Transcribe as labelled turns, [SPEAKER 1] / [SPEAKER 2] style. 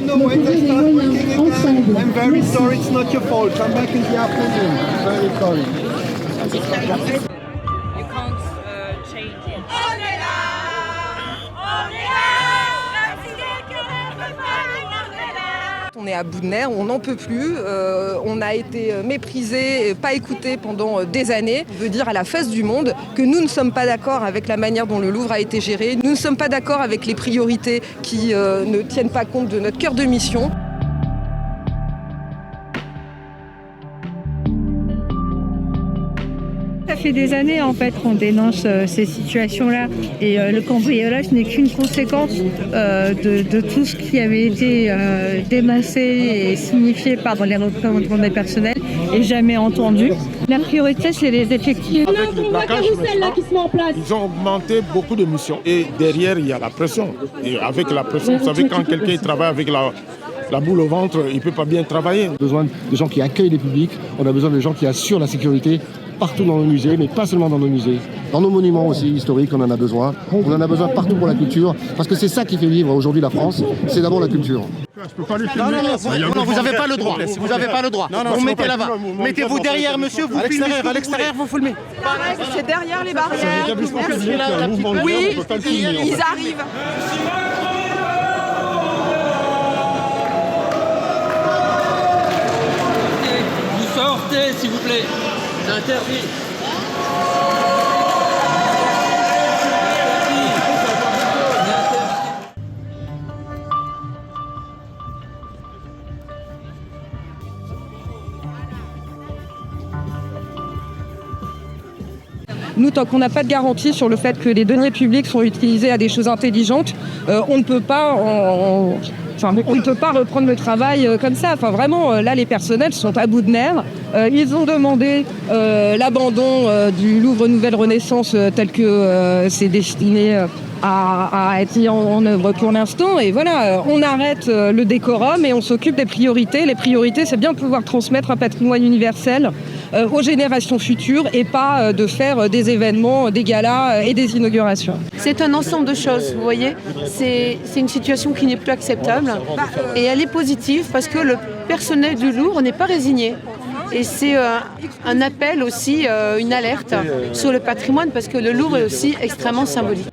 [SPEAKER 1] No, when they start working again, I'm very sorry, it's not your fault. Come back in the afternoon. Very sorry.
[SPEAKER 2] You can't change it.
[SPEAKER 3] On est à bout de nerfs, on n'en peut plus, on a été méprisé, pas écouté pendant des années. On veut dire à la face du monde que nous ne sommes pas d'accord avec la manière dont le Louvre a été géré, nous ne sommes pas d'accord avec les priorités qui ne tiennent pas compte de notre cœur de mission.
[SPEAKER 4] Ça fait des années en fait qu'on dénonce ces situations-là et le cambriolage n'est qu'une conséquence de tout ce qui avait été démassé et signifié par les représentants des personnels et jamais entendu. La priorité, c'est les effectifs.
[SPEAKER 5] Avec le plaquage qui se met en place. Ils ont augmenté beaucoup de missions et derrière il y a la pression. Et avec la pression, vous savez, quand quelqu'un travaille avec la boule au ventre, il ne peut pas bien travailler.
[SPEAKER 6] On a besoin de gens qui accueillent les publics, on a besoin de gens qui assurent la sécurité partout dans nos musées, mais pas seulement dans nos musées. Dans nos monuments aussi historiques, on en a besoin. On en a besoin partout pour la culture, parce que c'est ça qui fait vivre aujourd'hui la France, c'est d'abord la culture.
[SPEAKER 7] Je peux pas les filmer. Non, vous n'avez pas le droit. Vous n'avez pas le droit. Vous mettez là-bas. Mettez-vous derrière, monsieur, vous filmez. À l'extérieur, vous filmez.
[SPEAKER 3] C'est derrière les barrières. Oui, ils arrivent.
[SPEAKER 8] Vous sortez, s'il vous plaît. C'est interdit.
[SPEAKER 3] Nous, tant qu'on n'a pas de garantie sur le fait que les deniers publics sont utilisés à des choses intelligentes, on ne peut pas on ne peut pas reprendre le travail comme ça. Enfin, vraiment, là, les personnels sont à bout de nerfs. Ils ont demandé l'abandon du Louvre Nouvelle Renaissance tel que c'est destiné à être mis en œuvre pour l'instant. Et voilà, on arrête le décorum et on s'occupe des priorités. Les priorités, c'est bien de pouvoir transmettre un patrimoine universel aux générations futures et pas de faire des événements, des galas et des inaugurations.
[SPEAKER 9] C'est un ensemble de choses, vous voyez. C'est une situation qui n'est plus acceptable et elle est positive parce que le personnel du Louvre n'est pas résigné. Et c'est un appel aussi, une alerte sur le patrimoine parce que le Louvre est aussi extrêmement symbolique.